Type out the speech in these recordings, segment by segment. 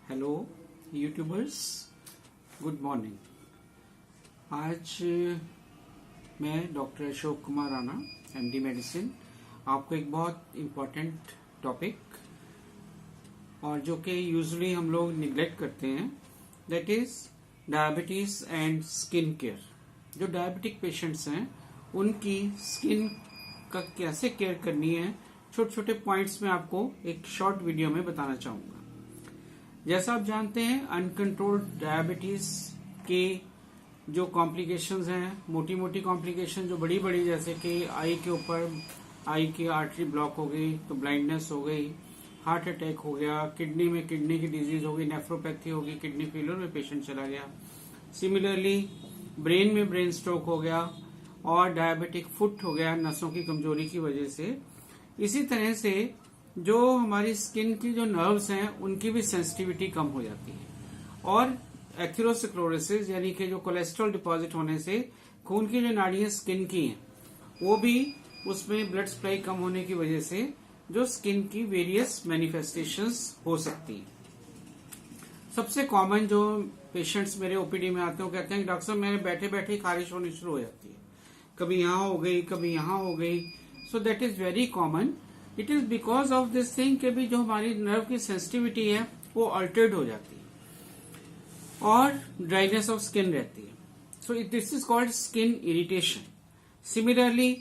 Hello YouTubers, good morning. आज मैं doctor Ashok Kumar Rana, MD medicine, आपको एक बहुत इम्पोर्टेंट टॉपिक और जो कि यूजुअली हम लोग निग्लेक्ट करते हैं, that is diabetes and skin care. जो डायबिटिक पेशेंट्स हैं उनकी स्किन का कैसे केयर करनी है, छोटे छोटे पॉइंट्स में आपको एक शॉर्ट वीडियो में बताना चाहूंगा। जैसा आप जानते हैं, अनकंट्रोल्ड डायबिटीज के जो कॉम्प्लिकेशंस हैं, मोटी मोटी कॉम्प्लिकेशन जो बड़ी बड़ी, जैसे कि आई के ऊपर आई की आर्टरी ब्लॉक हो गई तो ब्लाइंडनेस हो गई, हार्ट अटैक हो गया, किडनी में किडनी की डिजीज हो गई, नेफ्रोपैथी हो गई, किडनी फेलियर में पेशेंट चला गया। सिमिलरली ब्रेन में ब्रेन स्ट्रोक हो गया और डायबिटिक फुट हो गया नसों की कमजोरी की वजह से। इसी तरह से जो हमारी स्किन की जो नर्व्स हैं उनकी भी सेंसिटिविटी कम हो जाती है और एथेरोस्क्लेरोसिस यानी कि जो कोलेस्ट्रॉल डिपॉजिट होने से खून की जो नाड़ियां स्किन की हैं वो भी उसमें ब्लड सप्लाई कम होने की वजह से जो स्किन की वेरियस मैनिफेस्टेशंस हो सकती हैं। सबसे कॉमन जो पेशेंट्स मेरे ओपीडी में आते हैं वो कहते हैं कि डॉक्टर साहब मेरे बैठे बैठे खारिश होनी शुरू हो जाती है, कभी यहाँ हो गई कभी यहाँ हो गई। So that is very common. It is because of this thing के भी जो हमारी नर्व की सेंसिटिविटी है वो अल्टर्ड हो जाती है और ड्राइनेस ऑफ स्किन रहती है। So this is called skin irritation. Similarly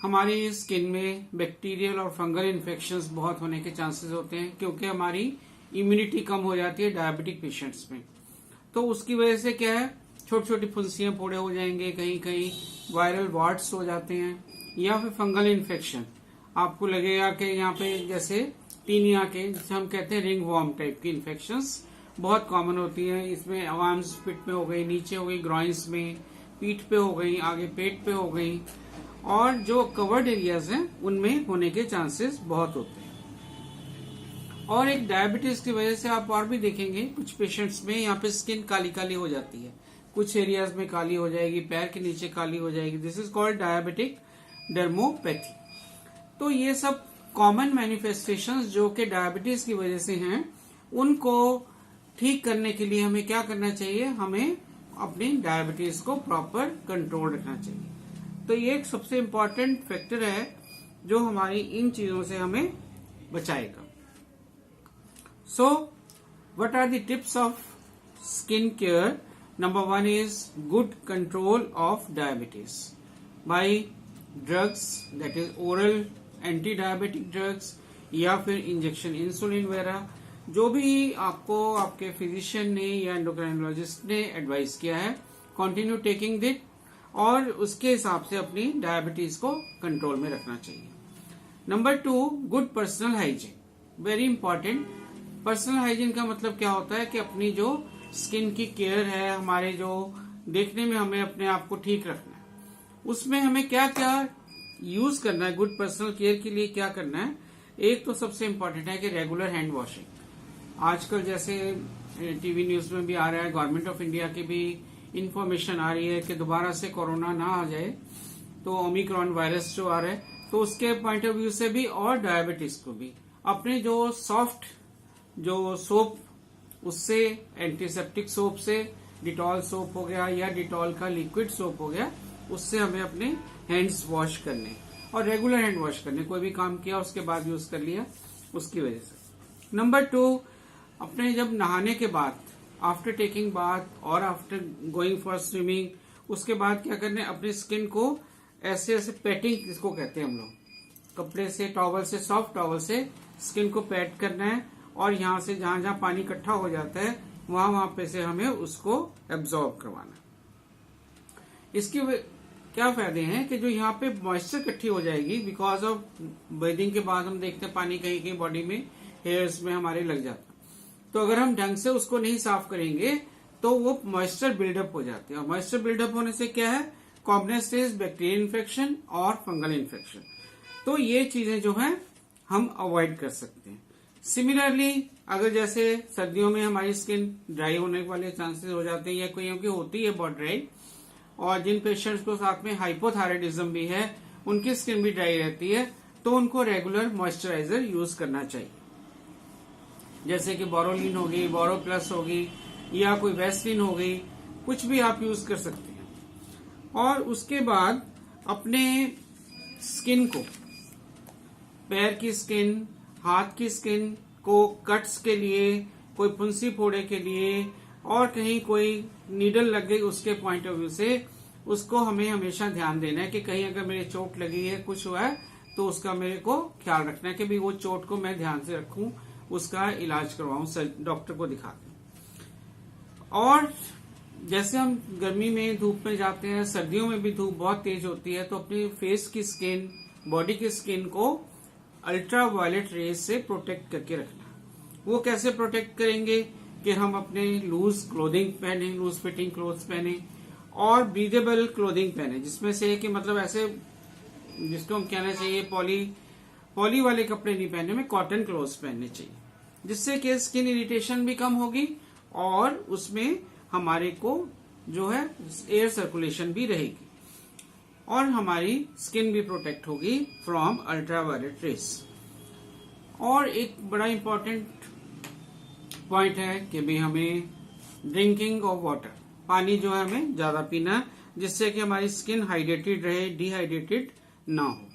हमारी स्किन में बैक्टीरियल और फंगल इन्फेक्शंस बहुत होने के चांसेस होते हैं क्योंकि हमारी इम्यूनिटी कम हो जाती है डायबिटिक पेशेंट्स में। तो उसकी वजह से क्या है, छोटी छोटी फुंसियां फोड़े हो जाएंगे, कहीं कहीं वायरल वार्ड्स हो जाते हैं या फिर फंगल इन्फेक्शन। आपको लगेगा कि यहाँ पे जैसे टीनिया के, जिसे हम कहते हैं रिंग वॉर्म टाइप की इन्फेक्शंस बहुत कॉमन होती हैं। इसमें आर्म्स पिट में हो गई, नीचे हो गई ग्रॉइंस में, पीठ पे हो गई, आगे पेट पे हो गई और जो कवर्ड एरियाज हैं उनमें होने के चांसेस बहुत होते हैं। और एक डायबिटीज की वजह से आप और भी देखेंगे कुछ पेशेंट्स में यहाँ पे स्किन काली काली हो जाती है, कुछ एरियाज में काली हो जाएगी, पैर के नीचे काली हो जाएगी। This is called diabetic dermopathy. तो ये सब कॉमन मैनिफेस्टेशंस जो कि डायबिटीज की वजह से हैं, उनको ठीक करने के लिए हमें क्या करना चाहिए, हमें अपनी डायबिटीज को प्रॉपर कंट्रोल रखना चाहिए। तो ये एक सबसे इम्पोर्टेंट फैक्टर है जो हमारी इन चीजों से हमें बचाएगा। So what are the tips of skin care? Number 1 is good control of diabetes by drugs, that is oral anti diabetic drugs या फिर इंजेक्शन इंसुलिन वगैरह, जो भी आपको आपके फिजिशियन ने या एंडोक्राइनोलॉजिस्ट ने एडवाइस किया है, कंटिन्यू टेकिंग दिट और उसके हिसाब से अपनी डायबिटीज को कंट्रोल में रखना चाहिए। Number 2, good personal hygiene, very important. Personal hygiene का मतलब क्या होता है कि अपनी जो स्किन की केयर है, हमारे जो देखने में हमें अपने आप को ठीक रखना है, उसमें हमें क्या क्या यूज करना है। गुड पर्सनल केयर के लिए क्या करना है, एक तो सबसे इम्पोर्टेंट है कि रेगुलर हैंड वॉशिंग। आजकल जैसे टीवी न्यूज में भी आ रहा है, गवर्नमेंट ऑफ इंडिया की भी इंफॉर्मेशन आ रही है कि दोबारा से कोरोना ना आ जाए, तो ओमिक्रॉन वायरस जो आ रहा है, तो उसके पॉइंट ऑफ व्यू से भी और डायबिटीज को भी अपने जो सॉफ्ट जो सोप, उससे एंटीसेप्टिक सोप से, डिटॉल सोप हो गया या डिटॉल का लिक्विड सोप हो गया, उससे हमें अपने हैंड्स वॉश करने और रेगुलर हैंड वॉश करने। कोई भी काम किया उसके बाद यूज कर लिया उसकी वजह से। नंबर 2, अपने जब नहाने के बाद, आफ्टर टेकिंग बाथ और आफ्टर गोइंग फॉर स्विमिंग, उसके बाद क्या करना है, अपनी स्किन को ऐसे ऐसे पैटिंग, जिसको कहते हैं हम लोग, कपड़े से, टॉवल से, सॉफ्ट टॉवल से स्किन को पैट करना है और यहाँ से जहां जहां पानी इकट्ठा हो जाता है वहां पे से हमें उसको एब्जॉर्ब करवाना है। इसके क्या फायदे हैं कि जो यहाँ पे मॉइस्चर इकट्ठी हो जाएगी, बिकॉज ऑफ बेदिंग के बाद हम देखते हैं पानी कहीं कहीं बॉडी में, हेयर्स में हमारे लग जाता है। तो अगर हम ढंग से उसको नहीं साफ करेंगे तो वो मॉइस्चर बिल्डअप हो जाती है और मॉइस्चर बिल्डअप होने से क्या है, कॉमन स्टेज बैक्टीरियल इन्फेक्शन और फंगल इन्फेक्शन। तो ये चीजें जो है हम अवॉइड कर सकते हैं। सिमिलरली अगर जैसे सर्दियों में हमारी स्किन ड्राई होने वाले चांसेस हो जाते हैं या कोई की होती है बहुत ड्राई, और जिन पेशेंट्स को साथ में हाइपोथायराइडिज्म भी है, उनकी स्किन भी ड्राई रहती है, तो उनको रेगुलर मॉइस्चराइजर यूज करना चाहिए। जैसे कि बोरोलिन होगी, बोरो प्लस होगी, या कोई वैसलीन हो गई, कुछ भी आप यूज कर सकते हैं। और उसके बाद अपने स्किन को, पैर की स्किन, हाथ की स्किन को कट्स के लिए, कोई फुंसी फोड़े के लिए, और कहीं कोई नीडल लग गई उसके पॉइंट ऑफ व्यू से, उसको हमें हमेशा ध्यान देना है कि कहीं अगर मेरे चोट लगी है, कुछ हुआ है, तो उसका मेरे को ख्याल रखना है कि भी वो चोट को मैं ध्यान से रखूं, उसका इलाज करवाऊं, डॉक्टर को दिखा दूं। और जैसे हम गर्मी में धूप में जाते हैं, सर्दियों में भी धूप बहुत तेज होती है, तो अपनी फेस की स्किन, बॉडी की स्किन को अल्ट्रा वायलेट रेज से प्रोटेक्ट करके रखना। वो कैसे प्रोटेक्ट करेंगे कि हम अपने लूज क्लोथिंग पहने, लूज फिटिंग क्लोथ्स पहने, और ब्रीदेबल क्लोथिंग पहने, जिसमें से कि मतलब ऐसे जिसको हम कहना चाहिए पॉली वाले कपड़े नहीं पहनने में, कॉटन क्लोथ्स पहनने चाहिए, जिससे कि स्किन इरिटेशन भी कम होगी और उसमें हमारे को जो है एयर सर्कुलेशन भी रहेगी और हमारी स्किन भी प्रोटेक्ट होगी फ्रॉम अल्ट्रावायलेट रेस। और एक बड़ा इंपॉर्टेंट पॉइंट है कि भी हमें ड्रिंकिंग ऑफ वाटर, पानी जो है हमें ज्यादा पीना, जिससे कि हमारी स्किन हाइड्रेटेड रहे, डिहाइड्रेटेड ना हो।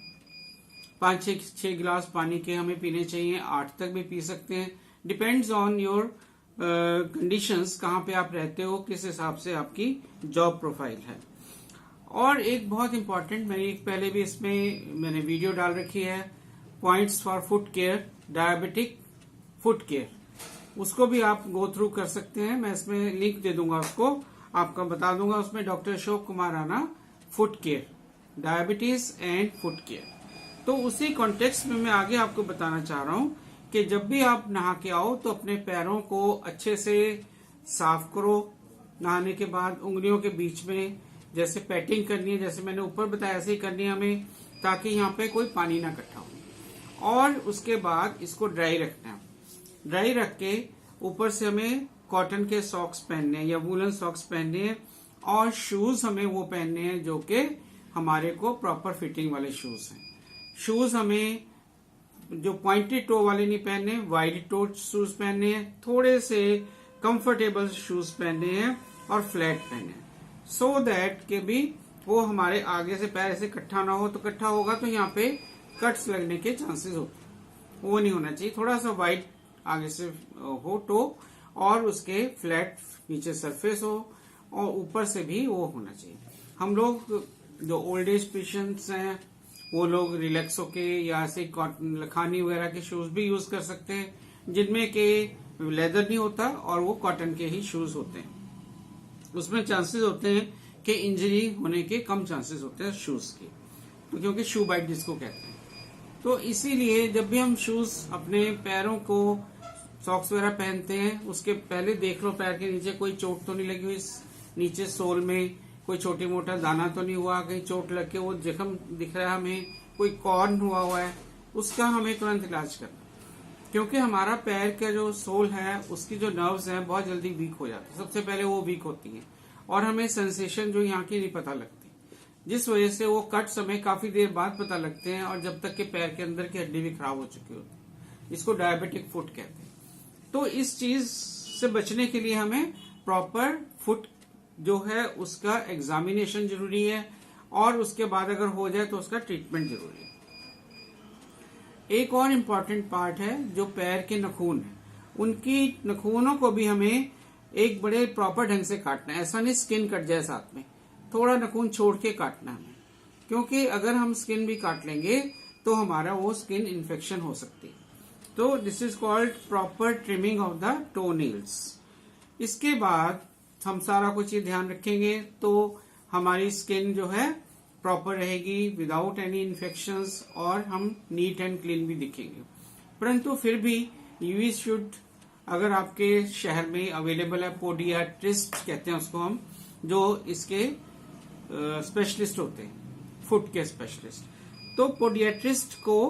5-6 गिलास पानी के हमें पीने चाहिए, 8 तक भी पी सकते हैं, डिपेंड्स ऑन योर कंडीशंस, कहाँ पे आप रहते हो, किस हिसाब से आपकी जॉब प्रोफाइल है। और एक बहुत इंपॉर्टेंट, मैंने पहले भी इसमें मैंने वीडियो डाल रखी है, points for foot care, diabetic foot care, उसको भी आप गो थ्रू कर सकते हैं। मैं इसमें लिंक दे दूंगा, उसको आपका बता दूंगा। उसमें doctor Ashok Kumar Rana, foot care, diabetes and foot care. तो उसी कॉन्टेक्स्ट में मैं आगे आपको बताना चाह रहा हूं कि जब भी आप नहा के आओ तो अपने पैरों को अच्छे से साफ करो। नहाने के बाद उंगलियों के बीच में जैसे पैटिंग करनी है, जैसे मैंने ऊपर बताया ऐसे ही करनी है हमें, ताकि यहाँ पे कोई पानी ना इकट्ठा हो। और उसके बाद इसको ड्राई रखना है। ड्राई रख के ऊपर से हमें कॉटन के सॉक्स पहनने हैं या वूलन सॉक्स पहनने हैं, और शूज हमें वो पहनने हैं जो कि हमारे को प्रॉपर फिटिंग वाले शूज हैं। शूज हमें जो पॉइंटेड टो वाले नहीं पहनने, वाइड टो शूज पहनने हैं, थोड़े से कंफर्टेबल शूज पहनने हैं और फ्लैट पहनने हैं, सो दैट के भी वो हमारे आगे से पैर ऐसे इकट्ठा ना हो। तो इकट्ठा होगा तो यहाँ पे कट्स लगने के चांसेस होते हैं, वो नहीं होना चाहिए। थोड़ा सा वाइड आगे से हो टो, और उसके फ्लैट नीचे सरफेस हो, और ऊपर से भी वो होना चाहिए। हम लोग जो ओल्ड एज पेशेंट्स हैं वो लोग रिलैक्सो के या ऐसे लखानी वगैरह के शूज भी यूज कर सकते हैं, जिनमें के लेदर नहीं होता और वो कॉटन के ही शूज होते हैं। उसमें चांसेस होते हैं कि इंजरी होने के कम चांसेस होते हैं शूज के, तो क्योंकि शू बाइट जिसको कहते हैं। तो इसीलिए जब भी हम शूज अपने पैरों को सॉक्स वगैरह पहनते हैं, उसके पहले देख लो पैर के नीचे कोई चोट तो नहीं लगी हुई, नीचे सोल में कोई छोटी मोटा दाना तो नहीं हुआ, कहीं चोट लग के वो जख्म दिख रहा है हमें, कोई कॉर्न हुआ है, उसका हमें तुरंत इलाज करना। क्योंकि हमारा पैर का जो सोल है उसकी जो नर्व्स हैं बहुत जल्दी वीक हो जाती है, सबसे पहले वो वीक होती हैं, और हमें सेंसेशन जो यहाँ की नहीं पता लगती, जिस वजह से वो कट्स हमें काफी देर बाद पता लगते हैं, और जब तक के पैर के अंदर की हड्डी भी खराब हो चुकी होती है। इसको डायबिटिक फुट कहते हैं। तो इस चीज से बचने के लिए हमें प्रॉपर फुट जो है उसका एग्जामिनेशन जरूरी है, और उसके बाद अगर हो जाए तो उसका ट्रीटमेंट जरूरी है। एक और इम्पॉर्टेंट पार्ट है जो पैर के नखून है, उनकी नखूनों को भी हमें एक बड़े प्रॉपर ढंग से काटना है। ऐसा नहीं स्किन कट जाए साथ में, थोड़ा नखून छोड़ के काटना है, क्योंकि अगर हम स्किन भी काट लेंगे तो हमारा वो स्किन इन्फेक्शन हो सकती है। तो this is called proper trimming of the toe nails. इसके बाद हम सारा कुछ ये ध्यान रखेंगे तो हमारी स्किन जो है प्रॉपर रहेगी विदाउट एनी इन्फेक्शंस, और हम नीट एंड क्लीन भी दिखेंगे। परंतु फिर भी यू शुड, अगर आपके शहर में अवेलेबल है, पोडियाट्रिस्ट कहते हैं उसको हम, जो इसके स्पेशलिस्ट होते हैं, फुट के स्पेशलिस्ट, तो पोडियाट्रिस्ट को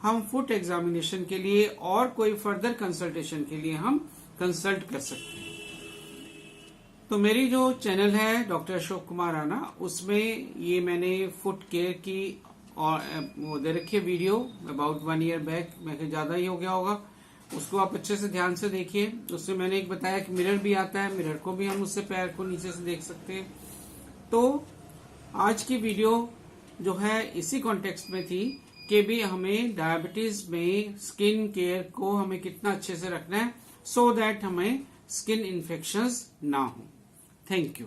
हम फुट एग्जामिनेशन के लिए और कोई फर्दर कंसल्टेशन के लिए हम कंसल्ट कर सकते हैं। तो मेरी जो चैनल है डॉक्टर अशोक कुमार राणा, उसमें ये मैंने फुट केयर की और वो दे रखी है वीडियो अबाउट 1 ईयर बैक, मैं ज्यादा ही हो गया होगा, उसको आप अच्छे से ध्यान से देखिए। उससे मैंने एक बताया कि मिरर भी आता है, मिरर को भी हम उससे पैर को नीचे से देख सकते हैं। तो आज की वीडियो जो है इसी कॉन्टेक्स्ट में थी कि भी हमें डायबिटीज में स्किन केयर को हमें कितना अच्छे से रखना है, सो दैट हमें स्किन इन्फेक्शंस ना हो। Thank you.